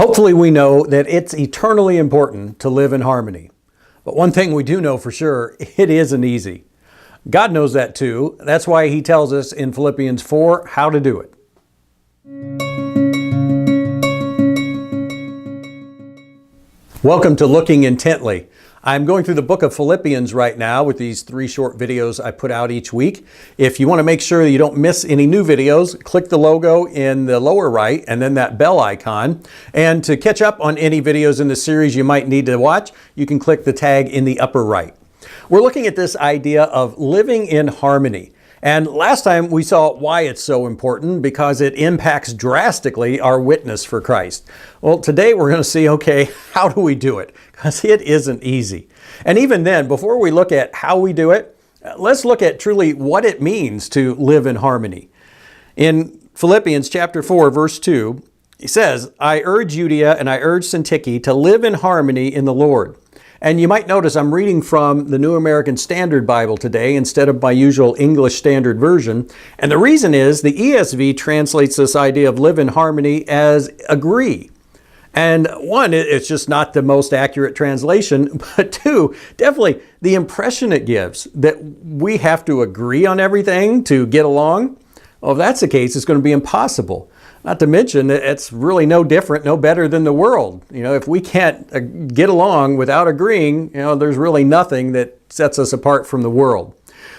Hopefully we know that it's eternally important to live in harmony. But one thing we do know for sure, it isn't easy. God knows that too. That's why he tells us in Philippians 4 how to do it. Welcome to Looking Intently. I'm going through the book of Philippians right now with these 3 short videos I put out each week. If you want to make sure that you don't miss any new videos, click the logo in the lower right and then that bell icon. And to catch up on any videos in the series you might need to watch, you can click the tag in the upper right. We're looking at this idea of living in harmony. And last time we saw why it's so important, because it impacts drastically our witness for Christ. Well, today we're going to see, okay, how do we do it? Because it isn't easy. And even then, before we look at how we do it, let's look at truly what it means to live in harmony. In Philippians chapter 4, verse 2, he says, I urge Euodia and I urge Syntyche to live in harmony in the Lord. And you might notice I'm reading from the New American Standard Bible today instead of my usual English Standard Version. And the reason is the ESV translates this idea of live in harmony as agree. And one, it's just not the most accurate translation, but two, definitely the impression it gives that we have to agree on everything to get along. Well, if that's the case, it's going to be impossible. Not to mention, it's really no different, no better than the world. You know, if we can't get along without agreeing, there's really nothing that sets us apart from the world.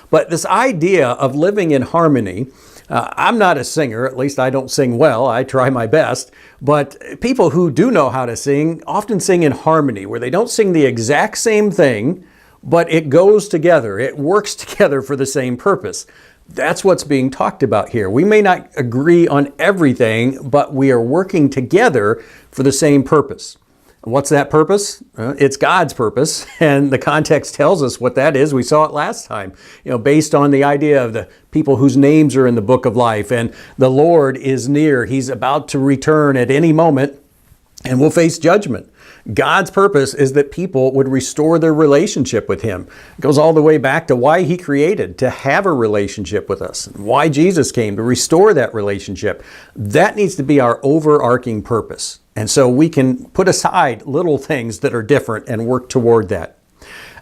But this idea of living in harmony, I'm not a singer, at least I don't sing well, I try my best, but people who do know how to sing often sing in harmony, where they don't sing the exact same thing, but it goes together, it works together for the same purpose. That's what's being talked about here. We may not agree on everything, but we are working together for the same purpose. And what's that purpose? It's God's purpose, and the context tells us what that is. We saw it last time, based on the idea of the people whose names are in the book of life, and the Lord is near. He's about to return at any moment, and we'll face judgment. God's purpose is that people would restore their relationship with Him. It goes all the way back to why He created, to have a relationship with us, why Jesus came, to restore that relationship. That needs to be our overarching purpose. And so we can put aside little things that are different and work toward that.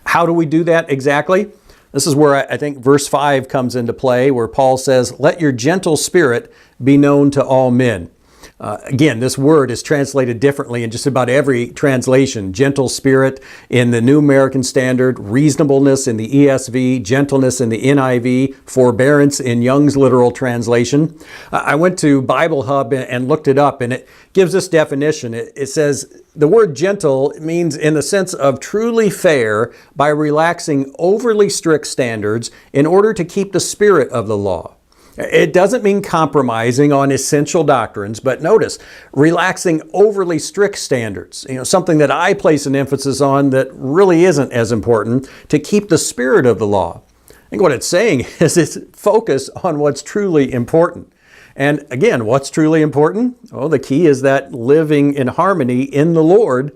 How do we do that exactly? This is where I think verse 5 comes into play, where Paul says, let your gentle spirit be known to all men. Again, this word is translated differently in just about every translation. Gentle spirit in the New American Standard, reasonableness in the ESV, gentleness in the NIV, forbearance in Young's literal translation. I went to Bible Hub and looked it up, and it gives this definition. It says the word gentle means in the sense of truly fair by relaxing overly strict standards in order to keep the spirit of the law. It doesn't mean compromising on essential doctrines, but notice, relaxing overly strict standards, something that I place an emphasis on that really isn't as important, to keep the spirit of the law. I think what it's saying is it's focus on what's truly important. And again, what's truly important? Well, the key is that living in harmony in the Lord,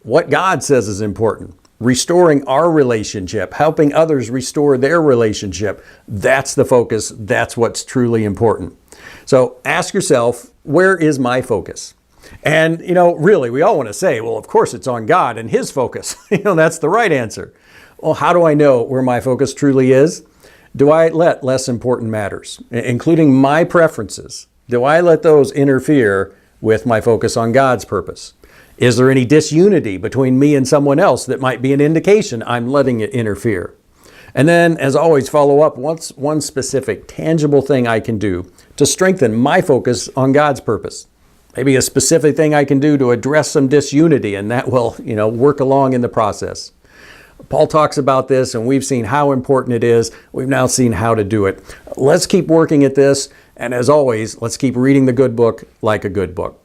what God says is important. Restoring our relationship, helping others restore their relationship. That's the focus. That's what's truly important. So ask yourself, where is my focus? And, really, we all want to say, well, of course it's on God and His focus. That's the right answer. Well, how do I know where my focus truly is? Do I let less important matters, including my preferences, do I let those interfere with my focus on God's purpose? Is there any disunity between me and someone else that might be an indication I'm letting it interfere? And then, as always, follow up. What's one specific, tangible thing I can do to strengthen my focus on God's purpose? Maybe a specific thing I can do to address some disunity, and that will, work along in the process. Paul talks about this, and we've seen how important it is. We've now seen how to do it. Let's keep working at this, and as always, let's keep reading the good book like a good book.